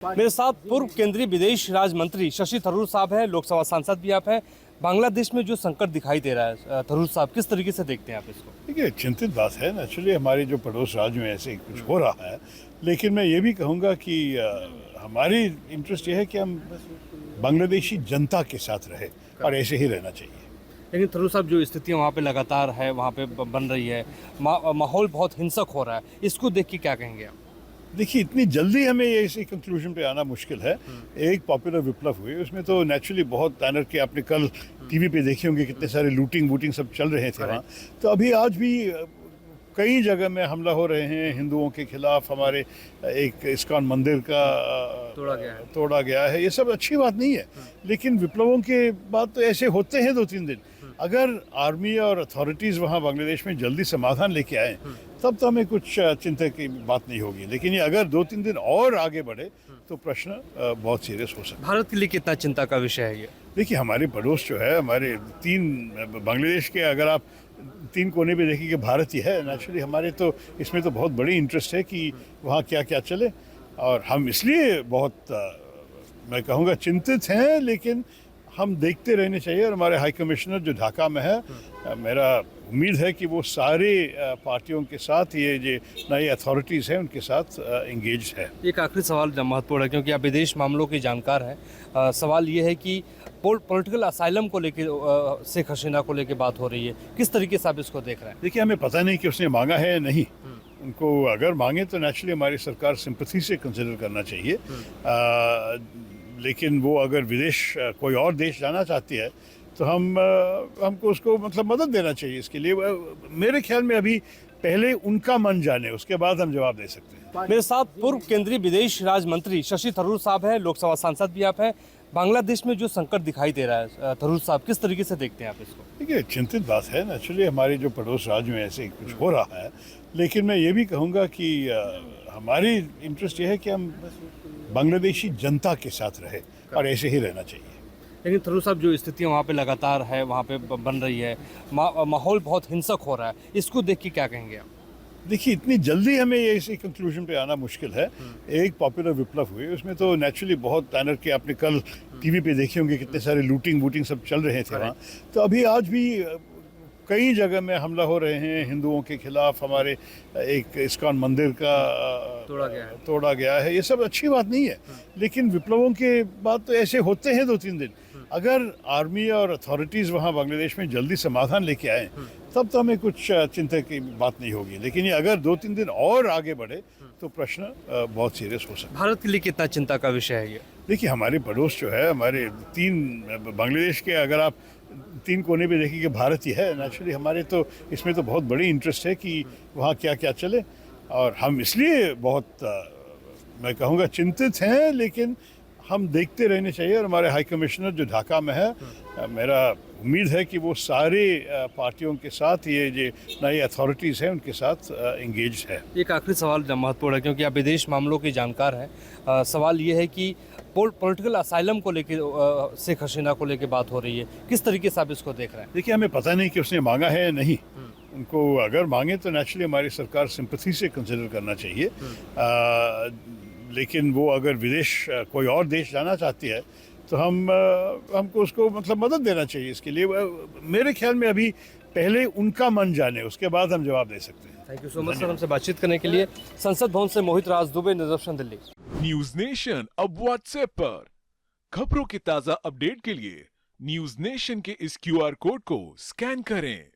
मेरे साथ पूर्व केंद्रीय विदेश राज्य मंत्री शशि थरूर साहब हैं, लोकसभा सांसद भी आप हैं। बांग्लादेश में जो संकट दिखाई दे रहा है, थरूर साहब किस तरीके से देखते हैं आप इसको? देखिए, चिंतित बात है। नेचुरली हमारे जो पड़ोस राज्य में ऐसे कुछ हो रहा है, लेकिन मैं ये भी कहूँगा कि हमारी इंटरेस्ट ये है कि हम बांग्लादेशी जनता के साथ रहे और ऐसे ही रहना चाहिए। लेकिन थरूर साहब, जो स्थितियाँ वहाँ पे लगातार है, वहाँ पे बन रही है, माहौल बहुत हिंसक हो रहा है, इसको देख के क्या कहेंगे आप? देखिए, इतनी जल्दी हमें ये इसी कंक्लूजन पे आना मुश्किल है। एक पॉपुलर विप्लव हुई, उसमें तो नेचुरली बहुत एनर्जी, आपने कल टीवी पे देखे होंगे कितने सारे लूटिंग वूटिंग सब चल रहे थे वहाँ। तो अभी आज भी कई जगह में हमला हो रहे हैं हिंदुओं के खिलाफ। हमारे एक इस्कॉन मंदिर का तोड़ा गया है। ये सब अच्छी बात नहीं है, लेकिन विप्लवों के बाद तो ऐसे होते हैं 2-3 दिन। अगर आर्मी और अथॉरिटीज़ वहाँ बांग्लादेश में जल्दी समाधान लेके आए, तब तो हमें कुछ चिंता की बात नहीं होगी। लेकिन ये अगर 2-3 दिन और आगे बढ़े तो प्रश्न बहुत सीरियस हो सकता है। भारत के लिए कितना चिंता का विषय है ये? देखिए, हमारे पड़ोस जो है, हमारे बांग्लादेश के अगर आप 3 कोने पे देखेंगे, भारत ही है। नेचुरली हमारे तो इसमें तो बहुत बड़ी इंटरेस्ट है कि वहाँ क्या क्या चले, और हम इसलिए बहुत मैं कहूँगा चिंतित हैं। लेकिन हम देखते रहने चाहिए, और हमारे हाई कमिश्नर जो ढाका में है, मेरा उम्मीद है कि वो सारे पार्टियों के साथ, ये जो नई अथॉरिटीज़ हैं उनके साथ इंगेज है। एक आखिरी सवाल महत्वपूर्ण है, क्योंकि आप विदेश मामलों के जानकार हैं। सवाल ये है कि पॉलिटिकल असाइलम को लेके शेख हसीना को लेके बात हो रही है, किस तरीके से आप इसको देख रहे हैं? देखिए, हमें पता नहीं कि उसने मांगा है या नहीं। उनको अगर मांगे तो नेचुरली हमारी सरकार सिंपैथी से कंसिडर करना चाहिए। लेकिन वो अगर विदेश कोई और देश जाना चाहती है तो हमको उसको मतलब मदद देना चाहिए। इसके लिए मेरे ख्याल में अभी पहले उनका मन जाने, उसके बाद हम जवाब दे सकते हैं। मेरे साथ पूर्व केंद्रीय विदेश राज्य मंत्री शशि थरूर साहब हैं, लोकसभा सांसद भी आप हैं। बांग्लादेश में जो संकट दिखाई दे रहा है, थरूर साहब किस तरीके से देखते हैं आप इसको? देखिए, चिंतित बात है। नेचुरली हमारे जो पड़ोस राज्य में ऐसे कुछ हो रहा है, लेकिन मैं ये भी कहूँगा कि हमारी इंटरेस्ट ये है कि हम बांग्लादेशी जनता के साथ रहे और ऐसे ही रहना चाहिए। लेकिन थरूर साहब, जो स्थितियाँ वहाँ पे लगातार है, वहाँ पे बन रही है, माहौल बहुत हिंसक हो रहा है, इसको देख के क्या कहेंगे आप? देखिए, इतनी जल्दी हमें ये इसी कंक्लूजन पे आना मुश्किल है। एक पॉपुलर विप्लव हुई, उसमें तो नेचुरली बहुत एनर्जी, आपने कल टीवी पे देखे होंगे कितने सारे लूटिंग वूटिंग सब चल रहे थे वहाँ। तो अभी आज भी कई जगह में हमला हो रहे हैं हिंदुओं के खिलाफ। हमारे एक इस्कॉन मंदिर का तोड़ा गया है। ये सब अच्छी बात नहीं है, लेकिन विप्लवों के बाद तो ऐसे होते हैं 2-3 दिन। अगर आर्मी और अथॉरिटीज़ वहाँ बांग्लादेश में जल्दी समाधान लेके आए, तब तो हमें कुछ चिंता की बात नहीं होगी। लेकिन ये अगर 2-3 दिन और आगे बढ़े तो प्रश्न बहुत सीरियस हो सकता है। भारत के लिए कितना चिंता का विषय है ये? देखिए, हमारे पड़ोस जो है, हमारे बांग्लादेश के अगर आप 3 कोने पे देखेंगे, भारत ही है। नेचुरली हमारे तो इसमें तो बहुत बड़ी इंटरेस्ट है कि वहाँ क्या क्या चले, और हम इसलिए बहुत मैं कहूँगा चिंतित हैं। लेकिन हम देखते रहने चाहिए, और हमारे हाई कमिश्नर जो ढाका में है, मेरा उम्मीद है कि वो सारे पार्टियों के साथ, ये जो नई अथॉरिटीज़ हैं उनके साथ इंगेज है। एक आखिरी सवाल महत्वपूर्ण है, क्योंकि आप विदेश मामलों के जानकार हैं। सवाल ये है कि पॉलिटिकल असाइलम को लेके शेख हसीना को लेके बात हो रही है, किस तरीके से आप इसको देख रहे हैं? देखिए, हमें पता नहीं कि उसने मांगा है या नहीं। उनको अगर मांगे तो नेचुरली हमारी सरकार सिंपैथी से कंसिडर करना चाहिए। लेकिन वो अगर विदेश कोई और देश जाना चाहती है तो हमको उसको मतलब मदद देना चाहिए। इसके लिए मेरे ख्याल में अभी पहले उनका मन जाने, उसके बाद हम जवाब दे सकते हैं। Thank you so much sir, हमसे बातचीत करने के लिए। संसद भवन से मोहित राज दुबे, निदर्शन, दिल्ली। न्यूज नेशन अब व्हाट्सएप पर खबरों के ताजा अपडेट के लिए न्यूज नेशन के इस QR कोड को स्कैन करें।